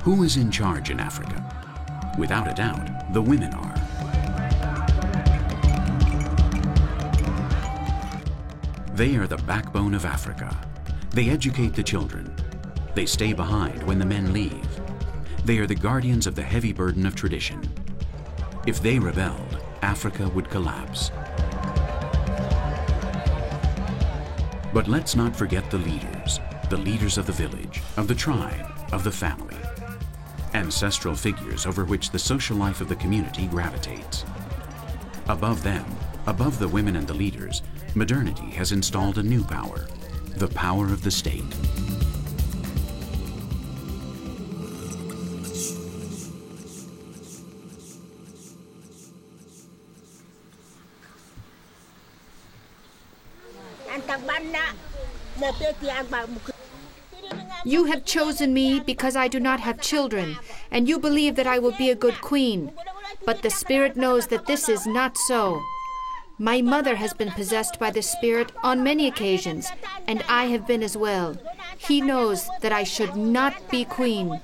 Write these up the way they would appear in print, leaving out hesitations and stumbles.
Who is in charge in Africa? Without a doubt, the women are. They are the backbone of Africa. They educate the children. They stay behind when the men leave. They are the guardians of the heavy burden of tradition. If they rebelled, Africa would collapse. But let's not forget the leaders of the village, of the tribe, of the family. Ancestral figures over which the social life of the community gravitates. Above them, above the women and the leaders, modernity has installed a new power, the power of the state. You have chosen me because I do not have children, and you believe that I will be a good queen. But the Spirit knows that this is not so. My mother has been possessed by the Spirit on many occasions, and I have been as well. He knows that I should not be queen.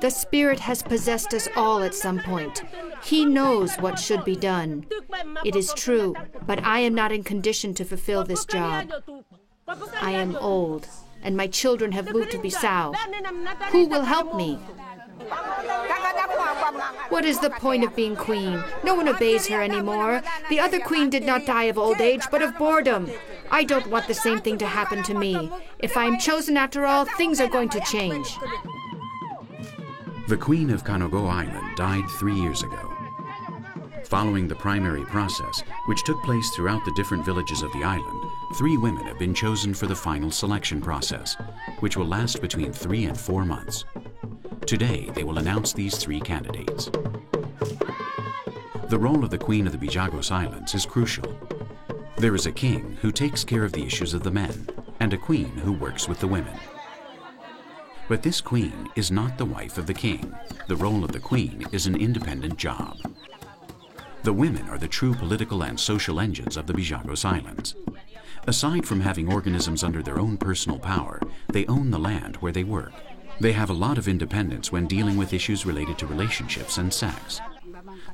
The Spirit has possessed us all at some point. He knows what should be done. It is true, but I am not in condition to fulfill this job. I am old, and my children have moved to Bissau. Who will help me? What is the point of being queen? No one obeys her anymore. The other queen did not die of old age, but of boredom. I don't want the same thing to happen to me. If I am chosen after all, things are going to change. The Queen of Kanogo Island died 3 years ago. Following the primary process, which took place throughout the different villages of the island, 3 women have been chosen for the final selection process, which will last between 3 and 4 months. Today, they will announce these 3 candidates. The role of the Queen of the Bijagos Islands is crucial. There is a king who takes care of the issues of the men, and a queen who works with the women. But this queen is not the wife of the king. The role of the queen is an independent job. The women are the true political and social engines of the Bijagos Islands. Aside from having organisms under their own personal power, they own the land where they work. They have a lot of independence when dealing with issues related to relationships and sex.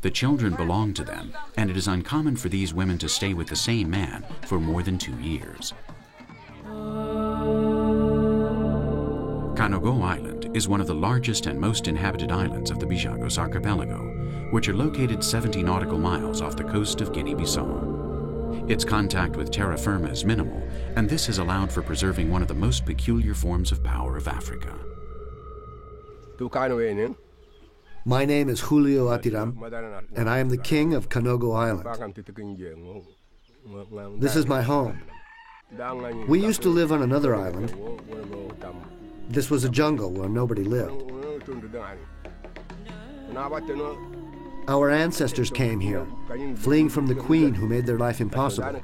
The children belong to them, and it is uncommon for these women to stay with the same man for more than 2 years. Kanogo Island is one of the largest and most inhabited islands of the Bijagos archipelago, which are located 70 nautical miles off the coast of Guinea-Bissau. Its contact with terra firma is minimal, and this has allowed for preserving one of the most peculiar forms of power of Africa. My name is Julio Atiram, and I am the king of Kanogo Island. This is my home. We used to live on another island. This was a jungle where nobody lived. Our ancestors came here, fleeing from the queen who made their life impossible.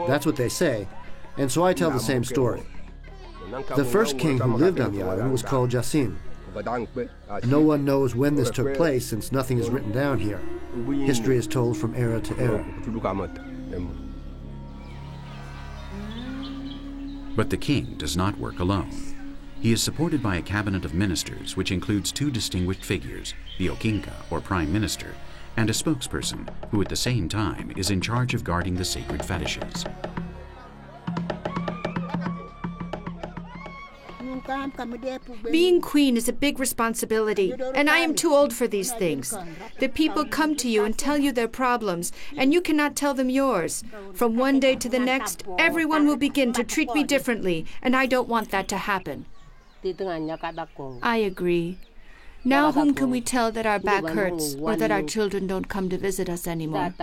That's what they say, and so I tell the same story. The first king who lived on the island was called Jassim. No one knows when this took place since nothing is written down here. History is told from era to era. But the king does not work alone. He is supported by a cabinet of ministers, which includes 2 distinguished figures, the Okinka, or prime minister, and a spokesperson, who at the same time is in charge of guarding the sacred fetishes. Being queen is a big responsibility, and I am too old for these things. The people come to you and tell you their problems, and you cannot tell them yours. From one day to the next, everyone will begin to treat me differently, and I don't want that to happen. I agree. Now whom can we tell that our back hurts, or that our children don't come to visit us anymore?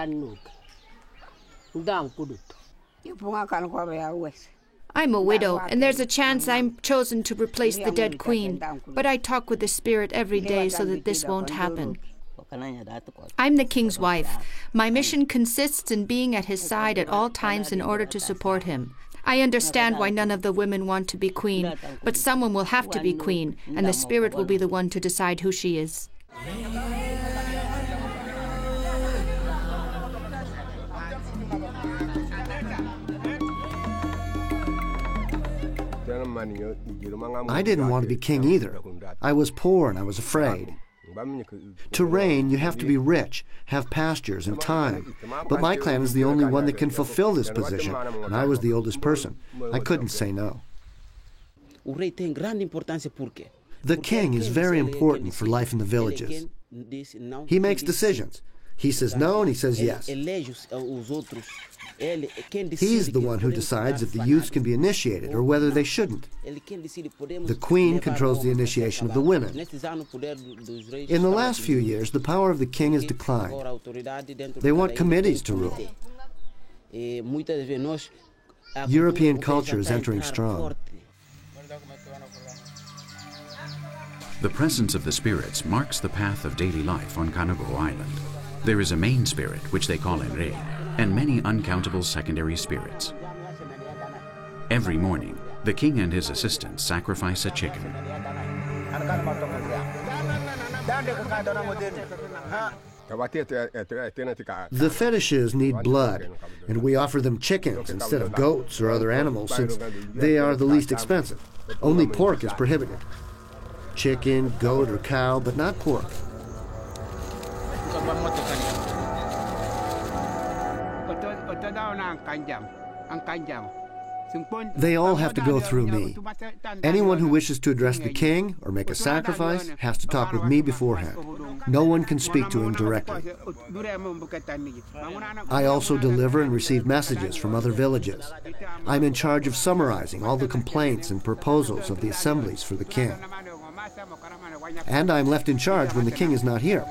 I'm a widow, and there's a chance I'm chosen to replace the dead queen, but I talk with the Spirit every day so that this won't happen. I'm the king's wife. My mission consists in being at his side at all times in order to support him. I understand why none of the women want to be queen, but someone will have to be queen, and the Spirit will be the one to decide who she is. I didn't want to be king either. I was poor and I was afraid. To reign, you have to be rich, have pastures and time. But my clan is the only one that can fulfill this position, and I was the oldest person. I couldn't say no. The king is very important for life in the villages. He makes decisions. He says no and he says yes. He's the one who decides if the youths can be initiated or whether they shouldn't. The queen controls the initiation of the women. In the last few years, the power of the king has declined. They want committees to rule. European culture is entering strong. The presence of the spirits marks the path of daily life on Canogo Island. There is a main spirit, which they call Enre, and many uncountable secondary spirits. Every morning, the king and his assistants sacrifice a chicken. The fetishes need blood, and we offer them chickens instead of goats or other animals since they are the least expensive. Only pork is prohibited. Chicken, goat, or cow, but not pork. They all have to go through me. Anyone who wishes to address the king or make a sacrifice has to talk with me beforehand. No one can speak to him directly. I also deliver and receive messages from other villages. I'm in charge of summarizing all the complaints and proposals of the assemblies for the king. And I'm left in charge when the king is not here.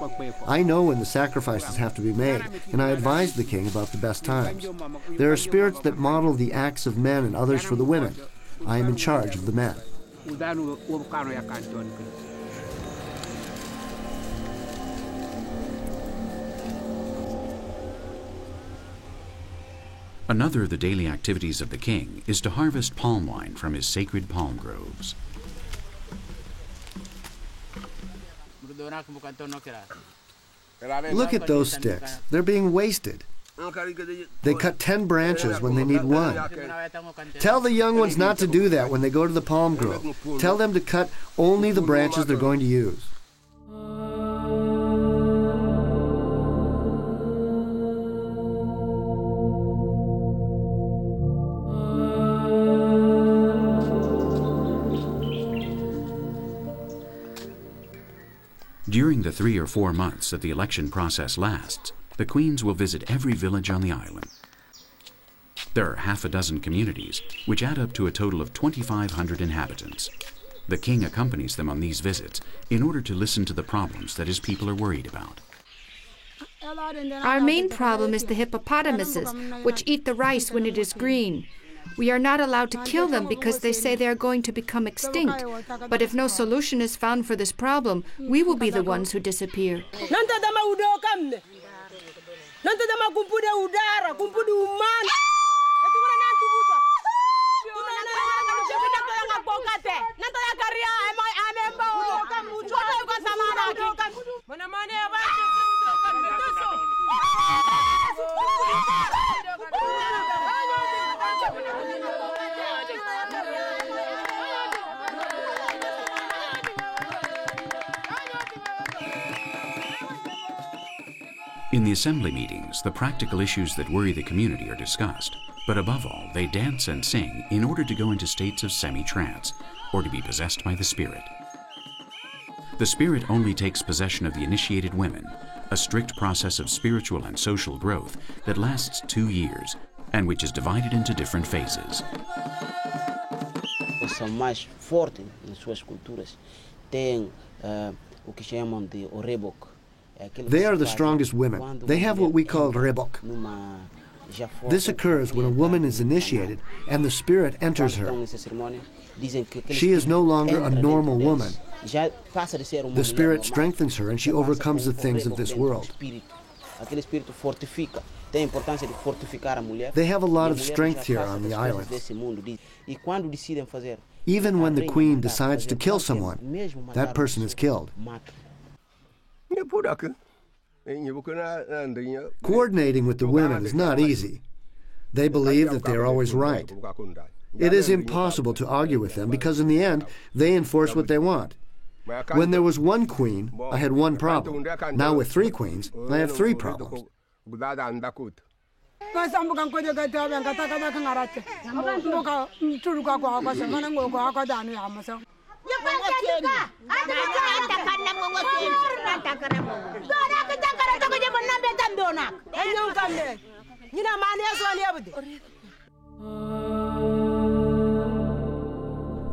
I know when the sacrifices have to be made, and I advise the king about the best times. There are spirits that model the acts of men and others for the women. I am in charge of the men. Another of the daily activities of the king is to harvest palm wine from his sacred palm groves. Look at those sticks. They're being wasted. They cut 10 branches when they need one. Tell the young ones not to do that when they go to the palm grove. Tell them to cut only the branches they're going to use. During the 3 or 4 months that the election process lasts, the queens will visit every village on the island. There are half a dozen communities, which add up to a total of 2,500 inhabitants. The king accompanies them on these visits in order to listen to the problems that his people are worried about. Our main problem is the hippopotamuses, which eat the rice when it is green. We are not allowed to kill them because they say they are going to become extinct. But if no solution is found for this problem, we will be the ones who disappear. In the assembly meetings, the practical issues that worry the community are discussed, but above all, they dance and sing in order to go into states of semi-trance, or to be possessed by the spirit. The spirit only takes possession of the initiated women, a strict process of spiritual and social growth that lasts 2 years, and which is divided into different phases. São mais fortes em suas culturas. Tem o que chamam de orebok. They are the strongest women. They have what we call rebok. This occurs when a woman is initiated and the spirit enters her. She is no longer a normal woman. The spirit strengthens her and she overcomes the things of this world. They have a lot of strength here on the island. Even when the queen decides to kill someone, that person is killed. Coordinating with the women is not easy. They believe that they are always right. It is impossible to argue with them because in the end, they enforce what they want. When there was one queen, I had one problem. Now with 3 queens, I have 3 problems.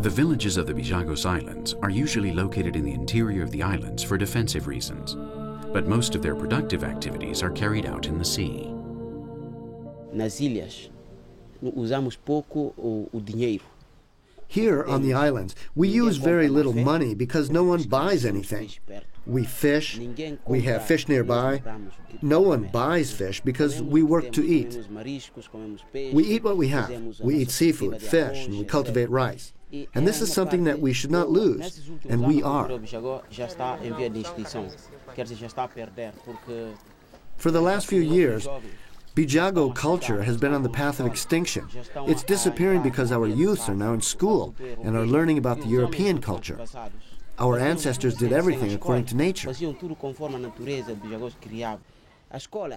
The villages of the Bijagos Islands are usually located in the interior of the islands for defensive reasons, but most of their productive activities are carried out in the sea. Nas ilhas, usamos pouco o dinheiro. Here on the islands, we use very little money because no one buys anything. We fish, we have fish nearby. No one buys fish because we work to eat. We eat what we have. We eat seafood, fish, and we cultivate rice. And this is something that we should not lose, and we are. For the last few years, Bijago culture has been on the path of extinction. It's disappearing because our youths are now in school and are learning about the European culture. Our ancestors did everything according to nature.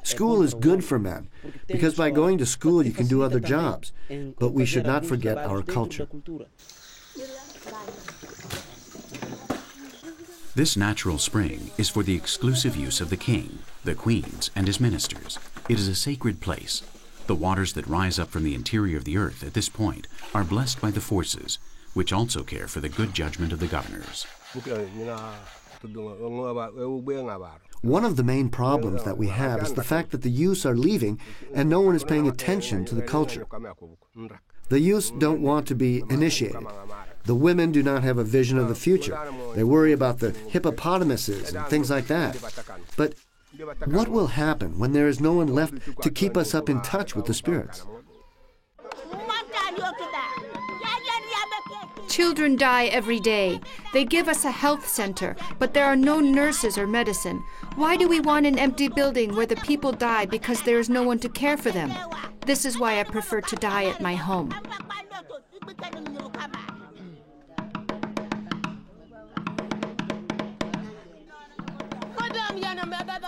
School is good for men, because by going to school you can do other jobs, but we should not forget our culture. This natural spring is for the exclusive use of the king, the queens, and his ministers. It is a sacred place. The waters that rise up from the interior of the earth at this point are blessed by the forces, which also care for the good judgment of the governors. One of the main problems that we have is the fact that the youths are leaving and no one is paying attention to the culture. The youths don't want to be initiated. The women do not have a vision of the future. They worry about the hippopotamuses and things like that. But what will happen when there is no one left to keep us up in touch with the spirits? Children die every day. They give us a health center, but there are no nurses or medicine. Why do we want an empty building where the people die because there is no one to care for them? This is why I prefer to die at my home.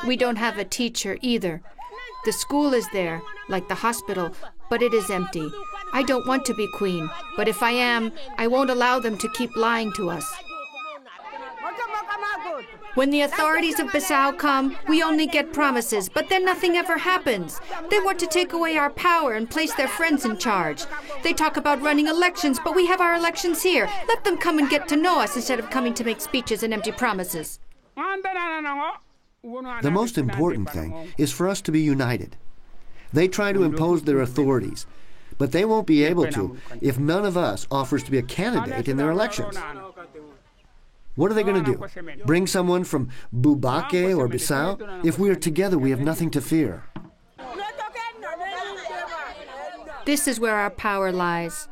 We don't have a teacher either. The school is there, like the hospital, but it is empty. I don't want to be queen, but if I am, I won't allow them to keep lying to us. When the authorities of Bissau come, we only get promises, but then nothing ever happens. They want to take away our power and place their friends in charge. They talk about running elections, but we have our elections here. Let them come and get to know us instead of coming to make speeches and empty promises. The most important thing is for us to be united. They try to impose their authorities, but they won't be able to if none of us offers to be a candidate in their elections. What are they going to do? Bring someone from Boubaké or Bissau? If we are together, we have nothing to fear. This is where our power lies.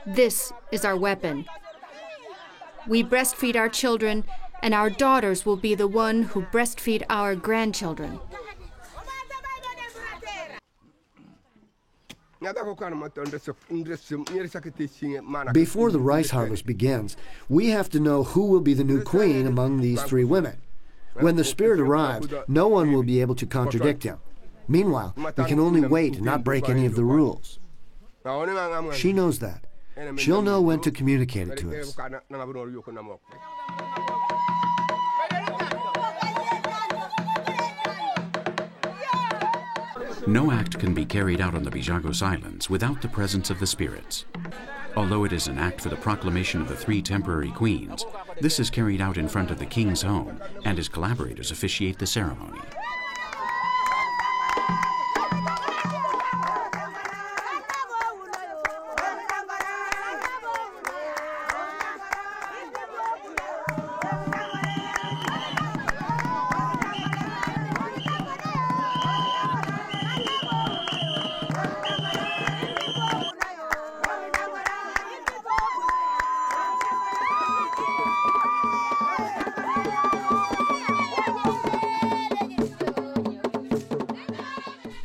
This is our weapon. We breastfeed our children, and our daughters will be the one who breastfeed our grandchildren. Before the rice harvest begins, we have to know who will be the new queen among these 3 women. When the spirit arrives, no one will be able to contradict him. Meanwhile, we can only wait and not break any of the rules. She knows that. She'll know when to communicate it to us. No act can be carried out on the Bijagos Islands without the presence of the spirits. Although it is an act for the proclamation of the 3 temporary queens, this is carried out in front of the king's home, and his collaborators officiate the ceremony.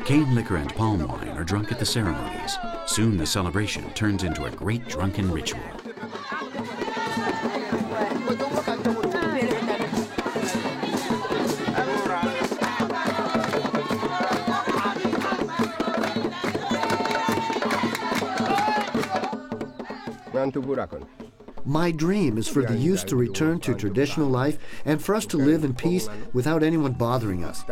Cane liquor and palm wine are drunk at the ceremonies. Soon the celebration turns into a great drunken ritual. My dream is for the youth to return to traditional life and for us to live in peace without anyone bothering us.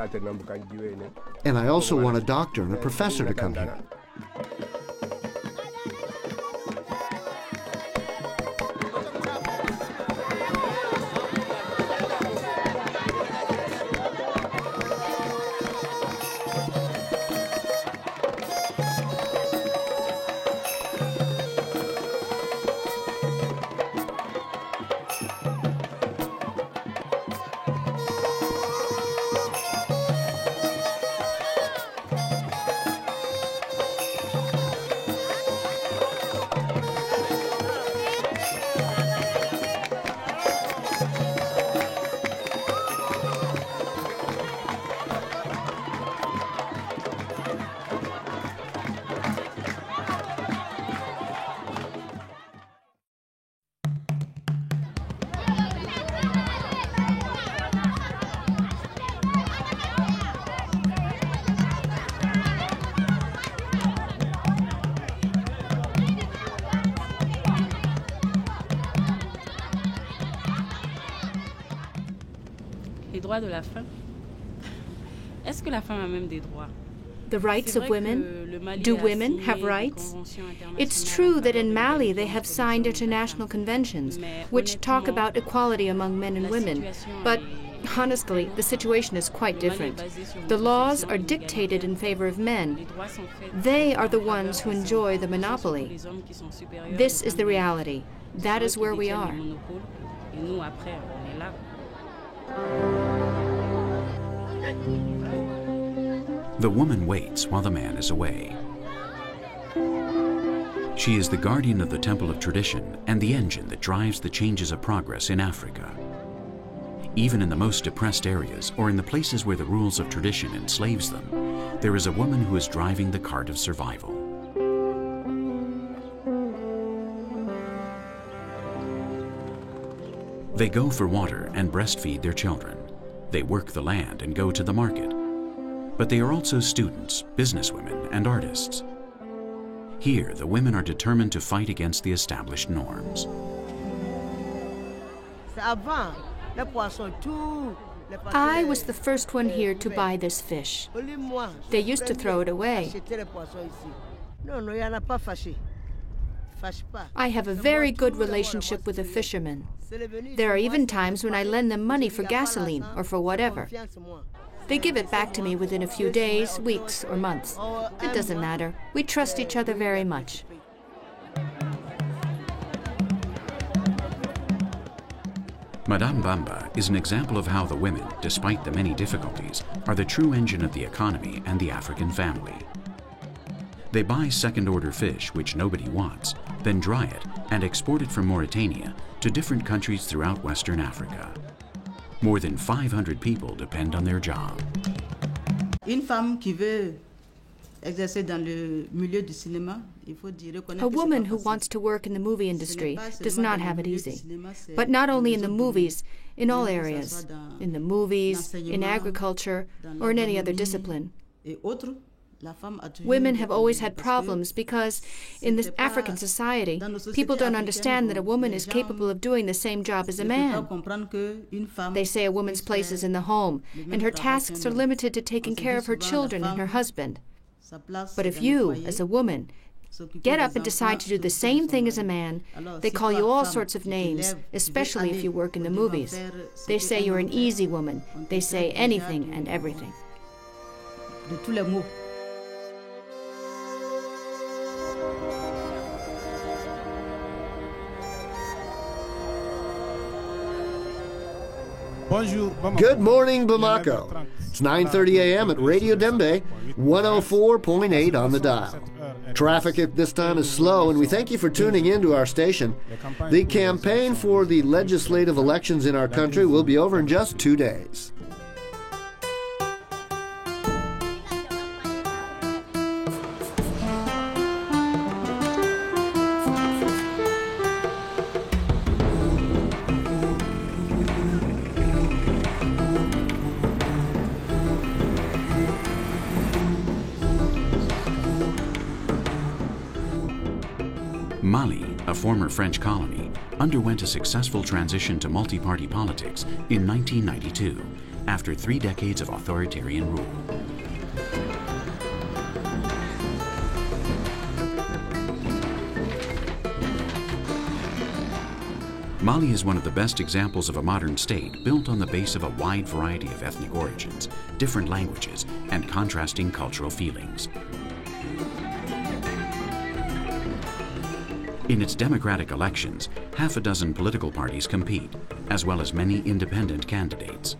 And I also want a doctor and a professor to come here. De la femme. Est-ce que la femme a même des droits? The rights of women? Do women have rights? It's true that in Mali they have signed international conventions which talk about equality among men and women, but honestly, the situation is quite different. The laws are dictated in favor of men. They are the ones who enjoy the monopoly. This is the reality. That is where we are. The woman waits while the man is away. She is the guardian of the temple of tradition and the engine that drives the changes of progress in Africa. Even in the most depressed areas or in the places where the rules of tradition enslaves them, there is a woman who is driving the cart of survival. They go for water and breastfeed their children. They work the land and go to the market. But they are also students, businesswomen, and artists. Here, the women are determined to fight against the established norms. I was the first one here to buy this fish. They used to throw it away. I have a very good relationship with the fishermen. There are even times when I lend them money for gasoline or for whatever. They give it back to me within a few days, weeks, or months. It doesn't matter. We trust each other very much. Madame Bamba is an example of how the women, despite the many difficulties, are the true engine of the economy and the African family. They buy second-order fish, which nobody wants, then dry it and export it from Mauritania to different countries throughout Western Africa. More than 500 people depend on their job. A woman who wants to work in the movie industry does not have it easy. But not only in the movies, in all areas. In the movies, in agriculture, or in any other discipline. Women have always had problems because in this African society, people don't understand that a woman is capable of doing the same job as a man. They say a woman's place is in the home, and her tasks are limited to taking care of her children and her husband. But if you, as a woman, get up and decide to do the same thing as a man, they call you all sorts of names, especially if you work in the movies. They say you're an easy woman. They say anything and everything. Good morning, Bamako. It's 9:30 a.m. at Radio Dembe, 104.8 on the dial. Traffic at this time is slow, and we thank you for tuning in to our station. The campaign for the legislative elections in our country will be over in just 2 days. Mali, a former French colony, underwent a successful transition to multi-party politics in 1992, after 3 decades of authoritarian rule. Mali is one of the best examples of a modern state built on the base of a wide variety of ethnic origins, different languages, and contrasting cultural feelings. In its democratic elections, half a dozen political parties compete, as well as many independent candidates.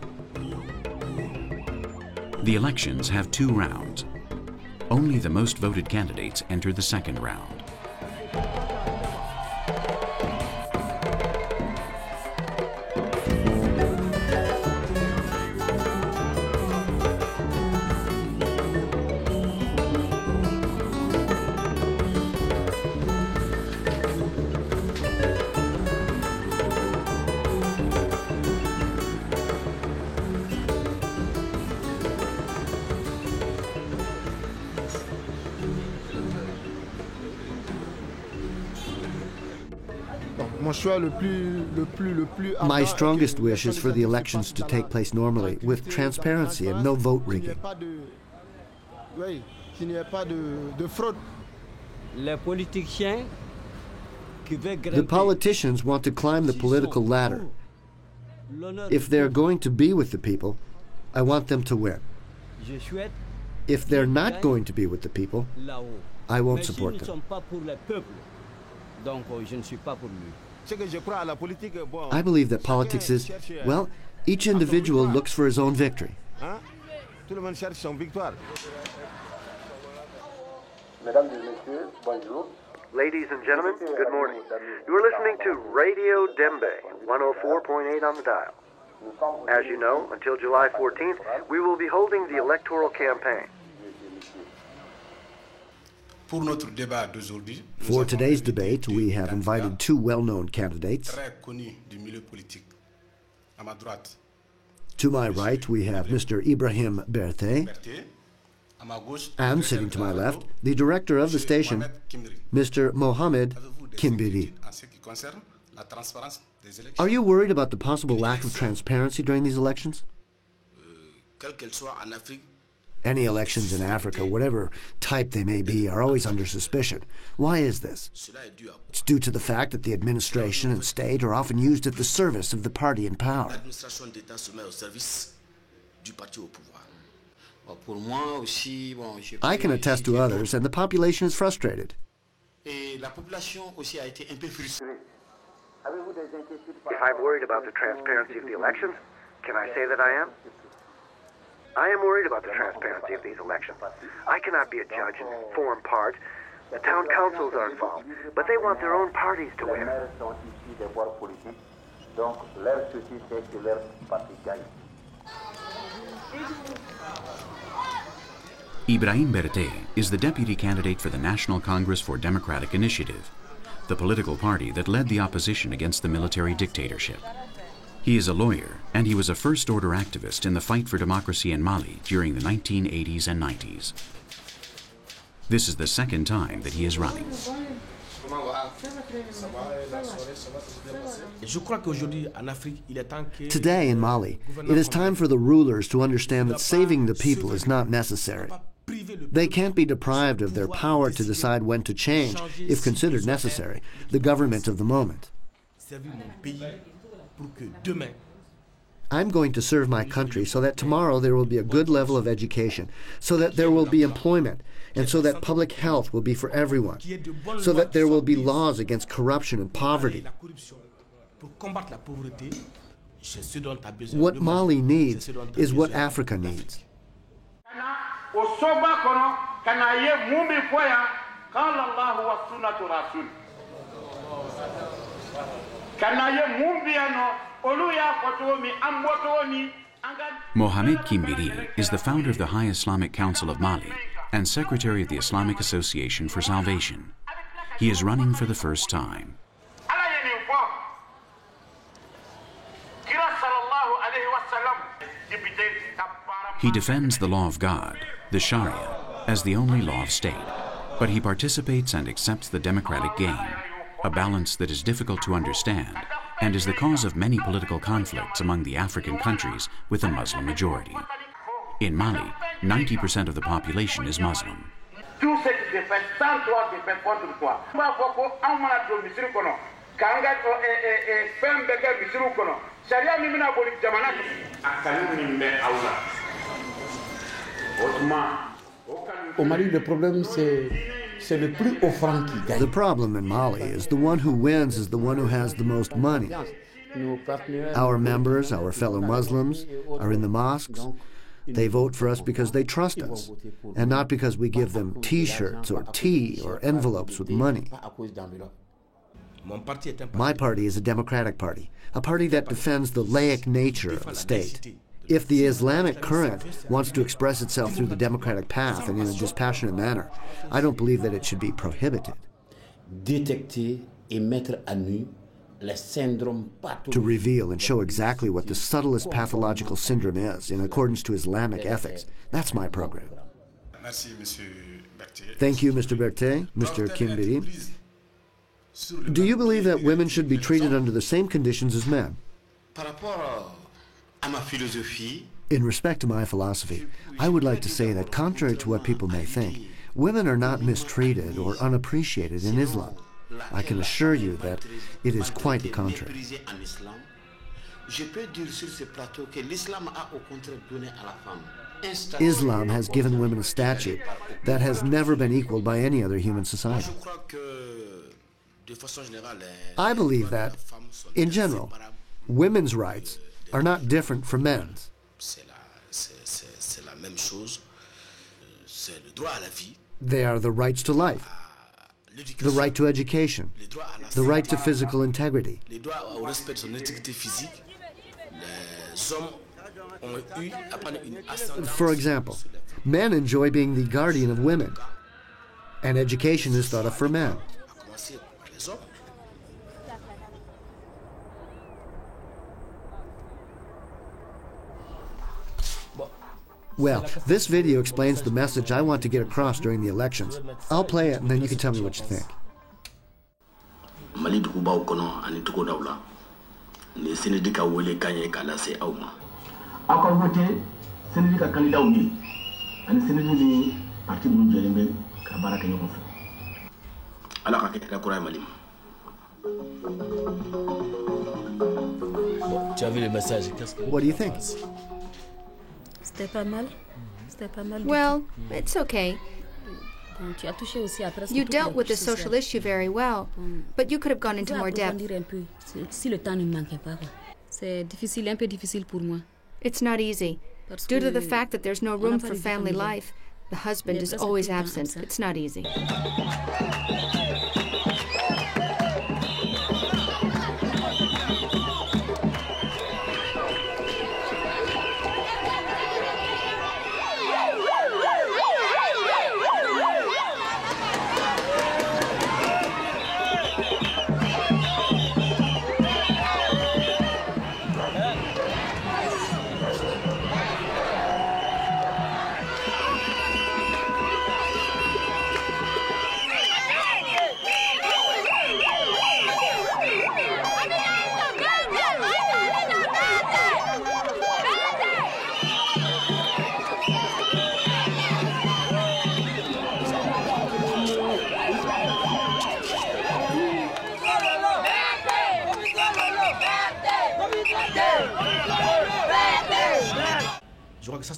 The elections have 2 rounds. Only the most voted candidates enter the second round. My strongest wish is for the elections to take place normally, with transparency and no vote rigging. The politicians want to climb the political ladder. If they're going to be with the people, I want them to win. If they're not going to be with the people, I won't support them. I believe that politics is, well, each individual looks for his own victory. Ladies and gentlemen, good morning. You are listening to Radio Dembe, 104.8 on the dial. As you know, until July 14th, we will be holding the electoral campaign. For today's debate, we have invited 2 well-known candidates. To my right, we have Mr. Ibrahim Berthé, and sitting to my left, the director of the station, Mr. Mohamed Kimbiri. Are you worried about the possible lack of transparency during these elections? Any elections in Africa, whatever type they may be, are always under suspicion. Why is this? It's due to the fact that the administration and state are often used at the service of the party in power. I can attest to others, and the population is frustrated. If I'm worried about the transparency of the elections, can I say that I am? I am worried about the transparency of these elections. I cannot be a judge and form part. The town councils are involved, but they want their own parties to win. Ibrahim Berthé is the deputy candidate for the National Congress for Democratic Initiative, the political party that led the opposition against the military dictatorship. He is a lawyer, and he was a first-order activist in the fight for democracy in Mali during the 1980s and 90s. This is the second time that he is running. Today in Mali, it is time for the rulers to understand that saving the people is not necessary. They can't be deprived of their power to decide when to change, if considered necessary, the government of the moment. I'm going to serve my country so that tomorrow there will be a good level of education, so that there will be employment, and so that public health will be for everyone, so that there will be laws against corruption and poverty. What Mali needs is what Africa needs. Mohamed Kimbiri is the founder of the High Islamic Council of Mali and secretary of the Islamic Association for Salvation. He is running for the first time. He defends the law of God, the Sharia, as the only law of state, but he participates and accepts the democratic game. a balance that is difficult to understand and is the cause of many political conflicts among the African countries with a Muslim majority. In Mali, 90% of the population is Muslim. The problem in Mali is the one who wins is the one who has the most money. Our members, our fellow Muslims, are in the mosques. They vote for us because they trust us, and not because we give them T-shirts or tea or envelopes with money. My party is a democratic party, a party that defends the laic nature of the state. If the Islamic current wants to express itself through the democratic path and in a dispassionate manner, I don't believe that it should be prohibited. To reveal and show exactly what the subtlest pathological syndrome is in accordance to Islamic ethics, that's my program. Thank you, Mr. Berthet, Mr. Kimbiri. Do you believe that women should be treated under the same conditions as men? In respect to my philosophy, I would like to say that contrary to what people may think, women are not mistreated or unappreciated in Islam. I can assure you that it is quite the contrary. Islam has given women a statue that has never been equaled by any other human society. I believe that, in general, women's rights are not different from men's. They are the rights to life, the right to education, the right to physical integrity. For example, men enjoy being the guardian of women, and education is thought of for men. Well, this video explains the message I want to get across during the elections. I'll play it and then you can tell me what you think. What do you think? Well, it's okay. You dealt with the social issue very well, but you could have gone into more depth. It's not easy. Due to the fact that there's no room for family life, the husband is always absent. It's not easy.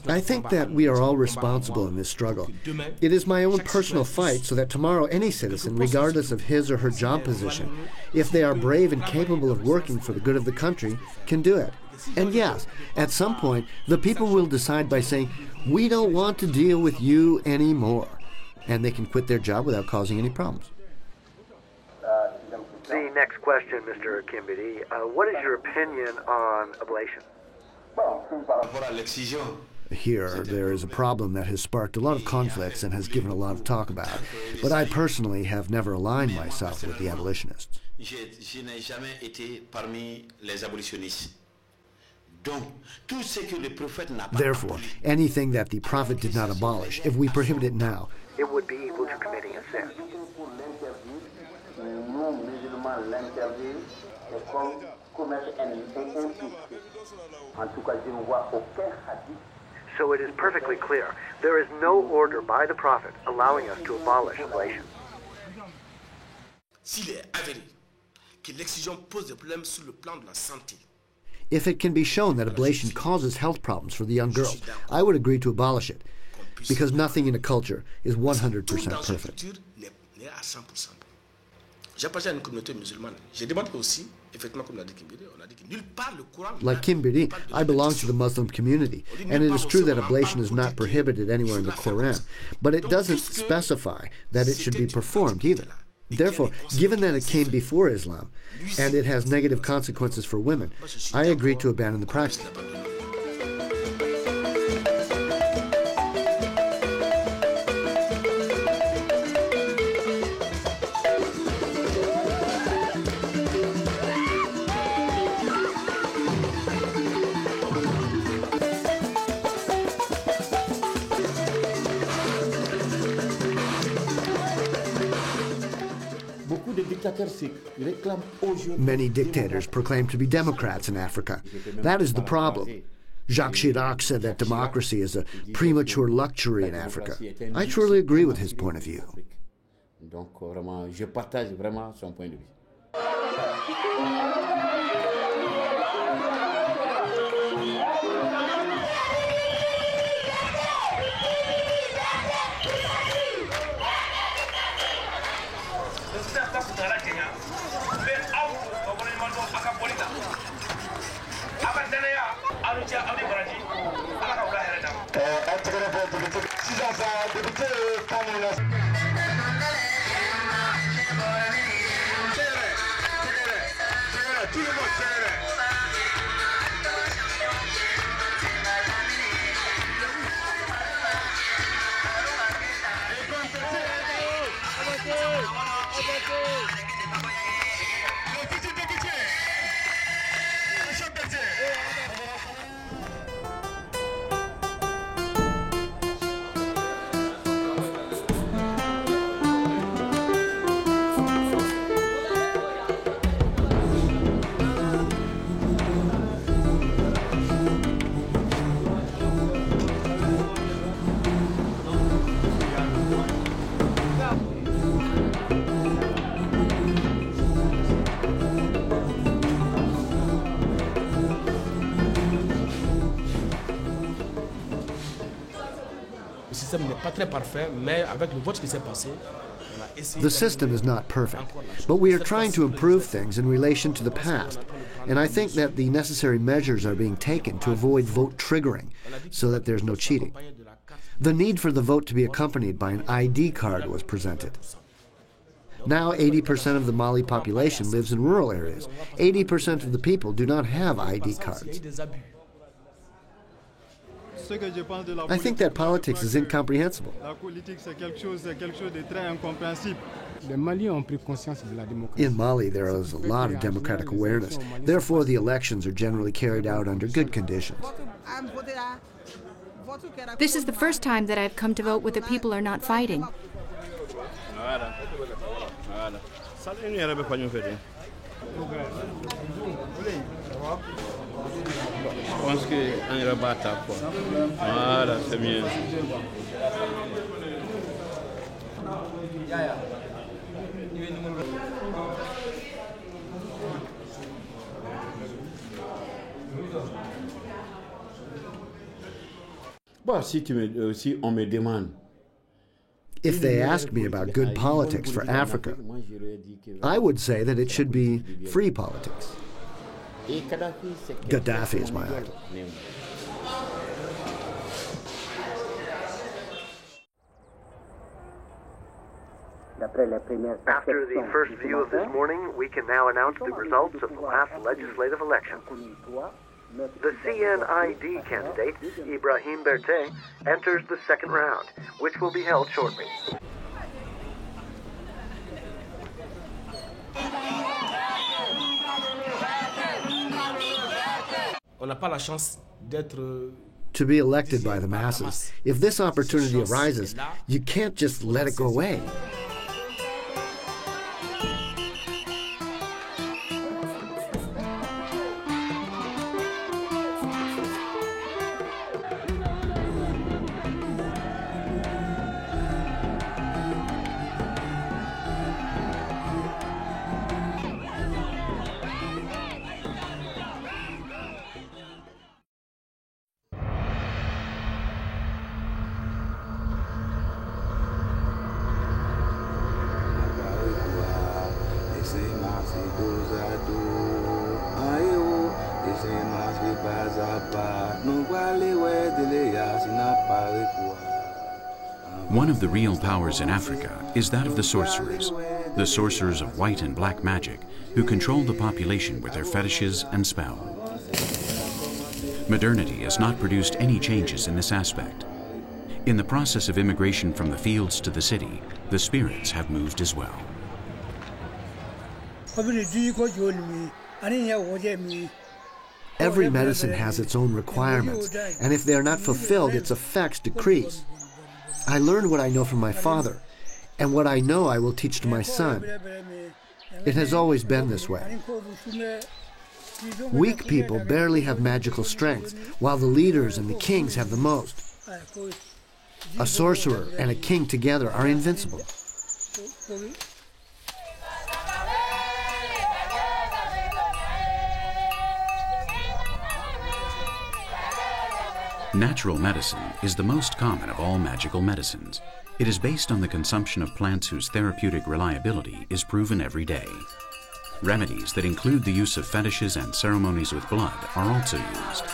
I think that we are all responsible in this struggle. It is my own personal fight so that tomorrow any citizen, regardless of his or her job position, if they are brave and capable of working for the good of the country, can do it. And yes, at some point, the people will decide by saying, we don't want to deal with you anymore. And they can quit their job without causing any problems. The next question, Mr. Kimbiri. What is your opinion on ablation? Here, there is a problem that has sparked a lot of conflicts and has given a lot of talk about. But I personally have never aligned myself with the abolitionists. Therefore, anything that the Prophet did not abolish, if we prohibit it now, it would be equal to committing a sin. So it is perfectly clear. There is no order by the Prophet allowing us to abolish ablation. If it can be shown that ablation causes health problems for the young girls, I would agree to abolish it, because nothing in a culture is 100% perfect. Like Kimbiri, I belong to the Muslim community, and it is true that ablation is not prohibited anywhere in the Quran, but it doesn't specify that it should be performed either. Therefore, given that it came before Islam, and it has negative consequences for women, I agree to abandon the practice. Many dictators proclaim to be democrats in Africa. That is the problem. Jacques Chirac said that democracy is a premature luxury in Africa. I truly agree with his point of view. The system is not perfect, but we are trying to improve things in relation to the past, and I think that the necessary measures are being taken to avoid vote triggering so that there's no cheating. The need for the vote to be accompanied by an ID card was presented. Now 80% of the Mali population lives in rural areas. 80% of the people do not have ID cards. I think that politics is incomprehensible. In Mali, there is a lot of democratic awareness. Therefore, the elections are generally carried out under good conditions. This is the first time that I've come to vote where the people are not fighting. Je pense qu'on ira battre quoi. Voilà, c'est mieux. Bon, si on me demande. If they ask me about good politics for Africa, I would say that it should be free politics. Gaddafi is my idol. After the first view of this morning, we can now announce the results of the last legislative election. The CNID candidate, Ibrahim Berté, enters the second round, which will be held shortly. To be elected by the masses, if this opportunity arises, you can't just let it go away. One of the real powers in Africa is that of the sorcerers of white and black magic, who control the population with their fetishes and spell. Modernity has not produced any changes in this aspect. In the process of immigration from the fields to the city, the spirits have moved as well. Every medicine has its own requirements, and if they are not fulfilled, its effects decrease. I learned what I know from my father, and what I know I will teach to my son. It has always been this way. Weak people barely have magical strength, while the leaders and the kings have the most. A sorcerer and a king together are invincible. Natural medicine is the most common of all magical medicines. It is based on the consumption of plants whose therapeutic reliability is proven every day. Remedies that include the use of fetishes and ceremonies with blood are also used.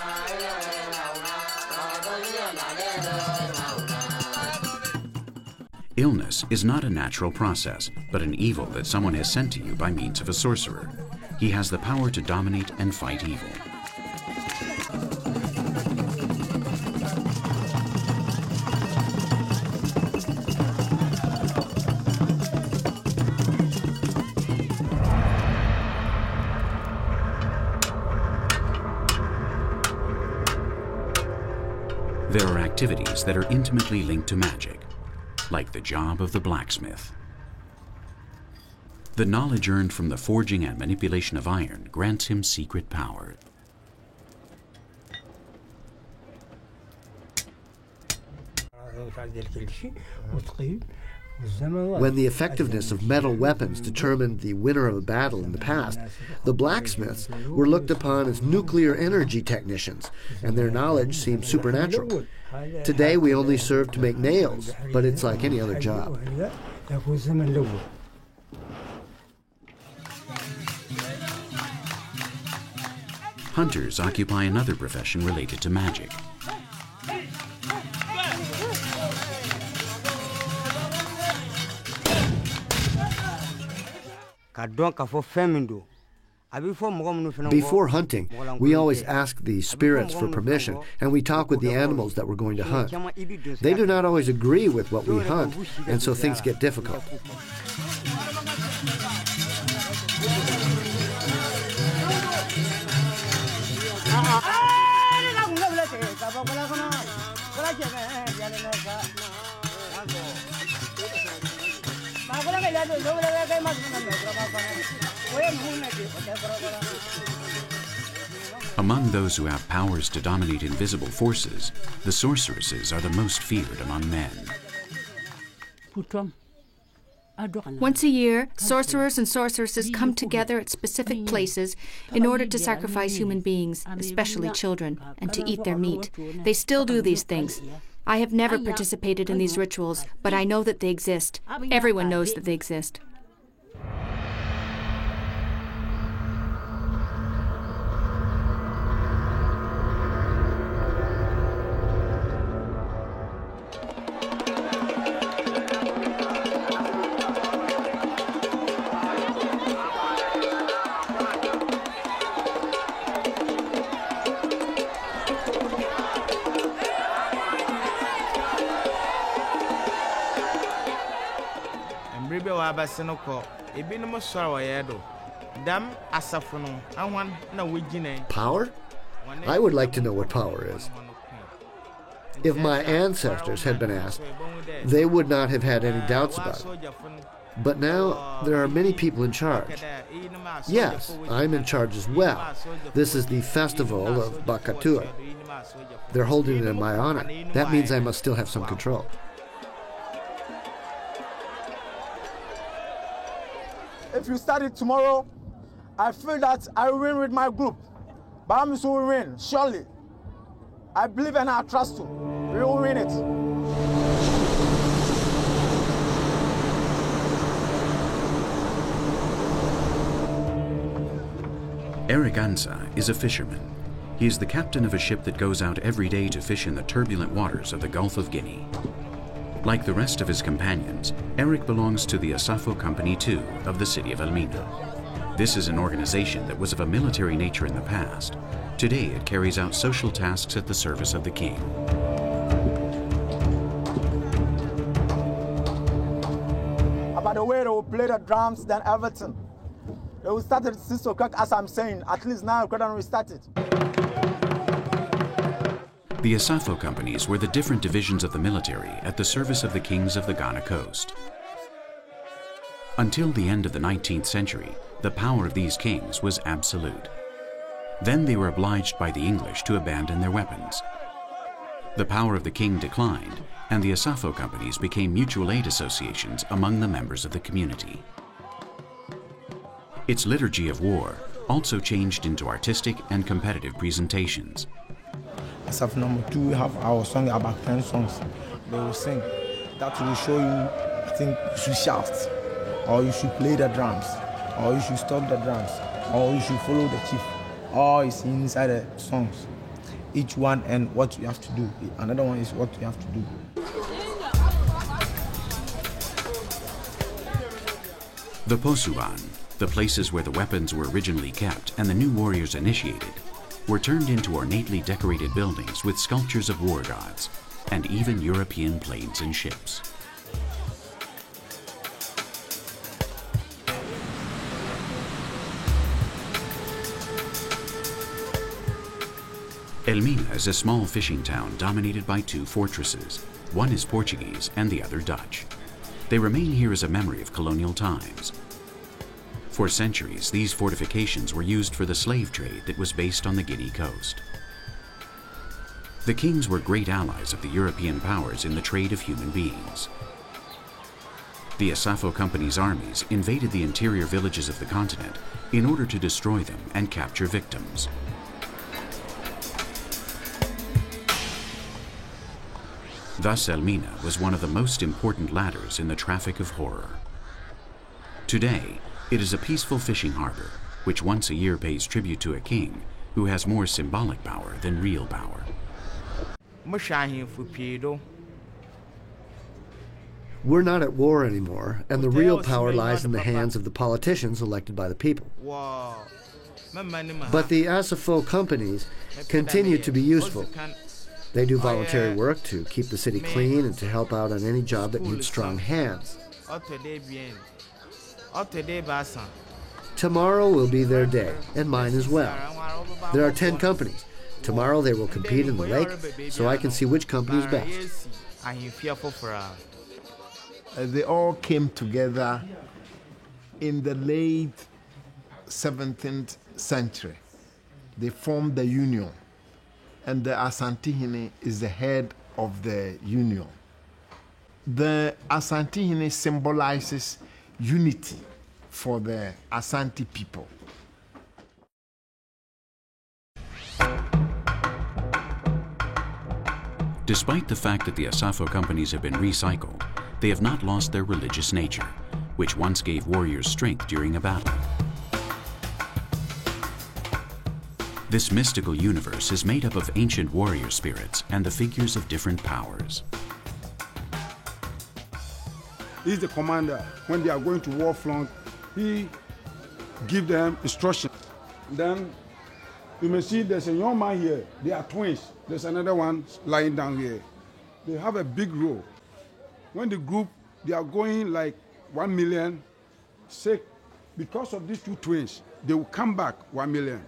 Illness is not a natural process, but an evil that someone has sent to you by means of a sorcerer. He has the power to dominate and fight evil. There are activities that are intimately linked to magic, like the job of the blacksmith. The knowledge earned from the forging and manipulation of iron grants him secret power. When the effectiveness of metal weapons determined the winner of a battle in the past, the blacksmiths were looked upon as nuclear energy technicians, and their knowledge seemed supernatural. Today we only serve to make nails, but it's like any other job. Hunters occupy another profession related to magic. Before hunting, we always ask the spirits for permission, and we talk with the animals that we're going to hunt. They do not always agree with what we hunt, and so things get difficult. Among those who have powers to dominate invisible forces, the sorceresses are the most feared among men. Once a year, sorcerers and sorceresses come together at specific places in order to sacrifice human beings, especially children, and to eat their meat. They still do these things. I have never participated in these rituals, but I know that they exist. Everyone knows that they exist. Power? I would like to know what power is. If my ancestors had been asked, they would not have had any doubts about it. But now, there are many people in charge. Yes, I'm in charge as well. This is the festival of Bakatua. They're holding it in my honor. That means I must still have some control. If you start it tomorrow, I feel that I will win with my group. Bahamas will win, surely. I believe and I trust you. We will win it. Eric Ansa is a fisherman. He is the captain of a ship that goes out every day to fish in the turbulent waters of the Gulf of Guinea. Like the rest of his companions, Eric belongs to the Asafo Company II of the city of Elmina. This is an organization that was of a military nature in the past. Today it carries out social tasks at the service of the king. About the way they will play the drums, then everything. They will start at 6 o'clock, as I'm saying. At least 9 o'clock, and we started. The Asafo companies were the different divisions of the military at the service of the kings of the Ghana coast. Until the end of the 19th century, the power of these kings was absolute. Then they were obliged by the English to abandon their weapons. The power of the king declined, and the Asafo companies became mutual aid associations among the members of the community. Its liturgy of war also changed into artistic and competitive presentations. Asafo number 2, we have our song, about 10 songs. They will sing. That will show you, I think, you should shout, or you should play the drums, or you should stop the drums, or you should follow the chief. All is inside the songs. Each one and what you have to do. Another one is what you have to do. The Posuban, the places where the weapons were originally kept and the new warriors initiated, were turned into ornately decorated buildings with sculptures of war gods, and even European planes and ships. Elmina is a small fishing town dominated by 2 fortresses. One is Portuguese and the other Dutch. They remain here as a memory of colonial times. For centuries, these fortifications were used for the slave trade that was based on the Guinea coast. The kings were great allies of the European powers in the trade of human beings. The Asafo Company's armies invaded the interior villages of the continent in order to destroy them and capture victims. Thus, Elmina was one of the most important ladders in the traffic of horror. Today, it is a peaceful fishing harbor, which once a year pays tribute to a king who has more symbolic power than real power. We're not at war anymore, and the real power lies in the hands of the politicians elected by the people. But the Asafo companies continue to be useful. They do voluntary work to keep the city clean and to help out on any job that needs strong hands. Tomorrow will be their day, and mine as well. There are 10 companies. Tomorrow they will compete in the lake, so I can see which company is best. They all came together in the late 17th century. They formed the union, and the Asantehene is the head of the union. The Asantehene symbolizes unity for the Asante people. Despite the fact that the Asafo companies have been recycled, they have not lost their religious nature, which once gave warriors strength during a battle. This mystical universe is made up of ancient warrior spirits and the figures of different powers. He's the commander. When they are going to war front, he gives them instruction. Then you may see there's a young man here. They are twins. There's another one lying down here. They have a big role. When the group, they are going like 1 million, say, because of these 2 twins, they will come back 1 million.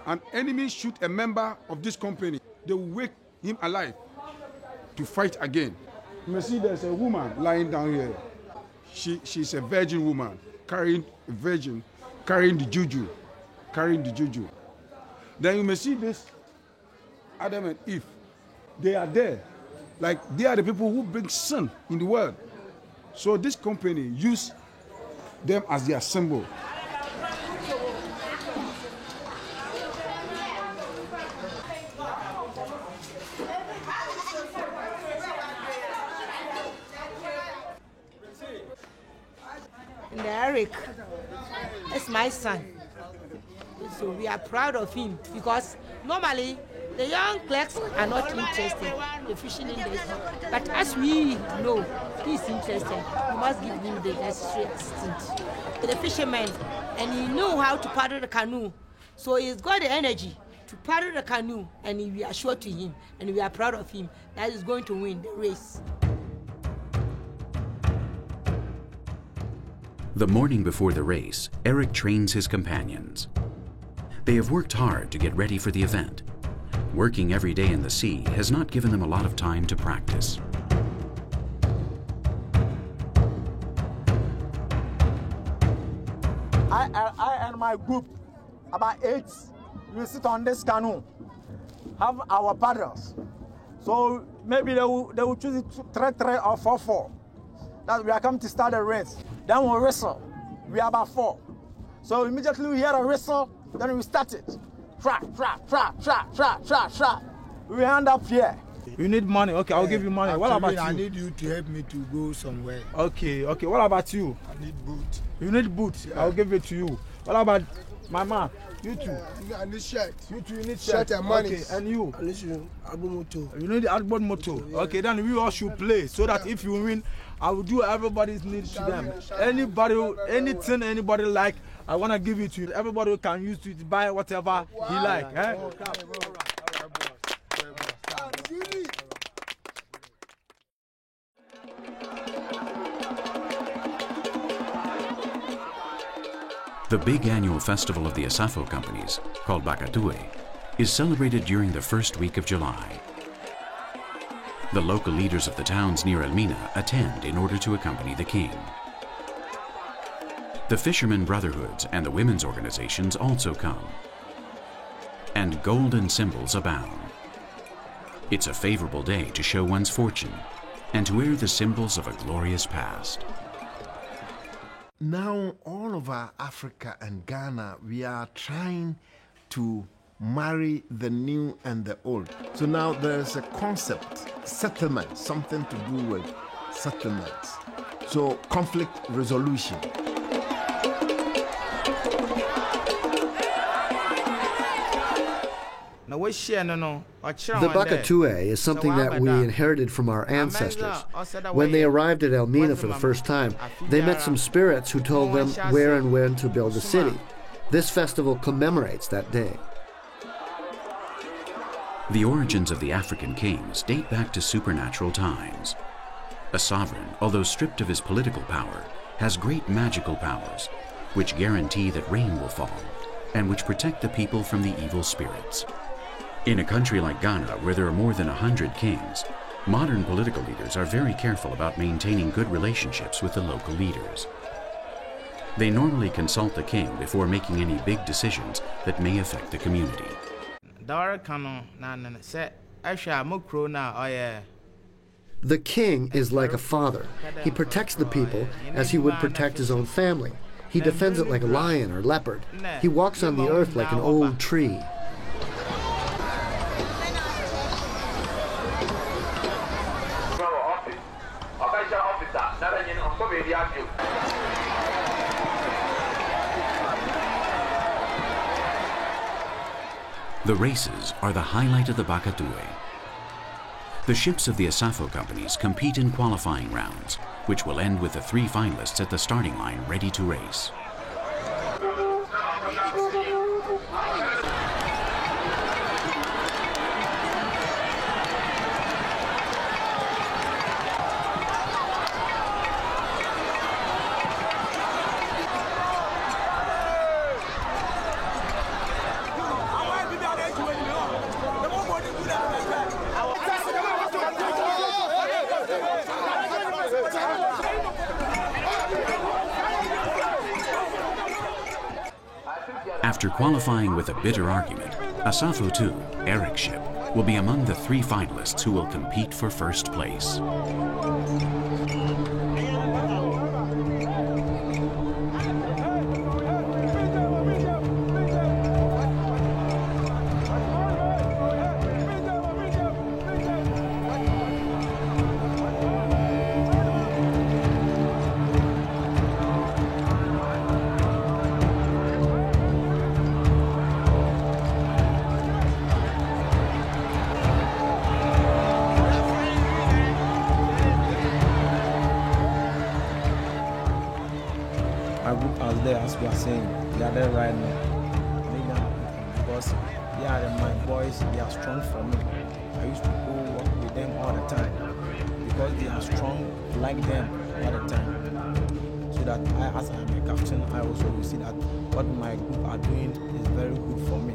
An enemy shoot a member of this company, they will wake him alive to fight again. You may see there's a woman lying down here. She's a virgin woman, carrying the juju. Then you may see this Adam and Eve. They are there. Like they are the people who bring sin in the world. So this company use them as their symbol. Eric, that's my son. So we are proud of him because Normally, the young clerks are not interested in fishing industry, but as we know, he is interested. We must give him the necessary assistance. The fisherman, and he know how to paddle the canoe, so he's got the energy to paddle the canoe, and we are sure to him, and we are proud of him that he's going to win the race. The morning before the race, Eric trains his companions. They have worked hard to get ready for the event. Working every day in the sea has not given them a lot of time to practice. I and my group, about 8, we sit on this canoe, have our paddles. So maybe they will choose it 3-3 or 4-4. That we are coming to start the race. Then we'll whistle. We are about 4. So immediately we hear a whistle, then we start it. Tra, tra, tra, tra, tra, tra, tra. We end up here. You need money. Okay, I'll give you money. What about you? I need you to help me to go somewhere. Okay. What about you? I need boot. You need boots. Yeah. I'll give it to you. What about my man? You too. I need shirt. You too. You need shirt and money. Okay, and you? I need album motor. You need the album motor. Yeah. Okay, then we all should play so that if you win, I will do everybody's needs to them. Anybody, anything anybody like, I want to give it to you. Everybody can use it to buy whatever he like. Eh? The big annual festival of the Asafo companies, called Bakatoué, is celebrated during the first week of July. The local leaders of the towns near Elmina attend in order to accompany the king. The fishermen brotherhoods and the women's organizations also come. And golden symbols abound. It's a favorable day to show one's fortune and to wear the symbols of a glorious past. Now, all over Africa and Ghana, we are trying to marry the new and the old. So now there's a concept, settlement, something to do with settlements. So conflict resolution. The Bakatoué is something that we inherited from our ancestors. When they arrived at Elmina for the first time, they met some spirits who told them where and when to build a city. This festival commemorates that day. The origins of the African kings date back to supernatural times. A sovereign, although stripped of his political power, has great magical powers, which guarantee that rain will fall, and which protect the people from the evil spirits. In a country like Ghana, where there are more than 100 kings, modern political leaders are very careful about maintaining good relationships with the local leaders. They normally consult the king before making any big decisions that may affect the community. The king is like a father. He protects the people as he would protect his own family. He defends it like a lion or leopard. He walks on the earth like an old tree. The races are the highlight of the Bakatoué. The ships of the Asafo companies compete in qualifying rounds, which will end with the 3 finalists at the starting line ready to race. After qualifying with a bitter argument, Asafo 2, Eric's ship, will be among the 3 finalists who will compete for first place. my group are there, as we are saying, they are there right now. I need them because they are my boys, they are strong for me. I used to go work with them all the time because they are strong like them all the time. So that as I am a captain, I also will see that what my group are doing is very good for me.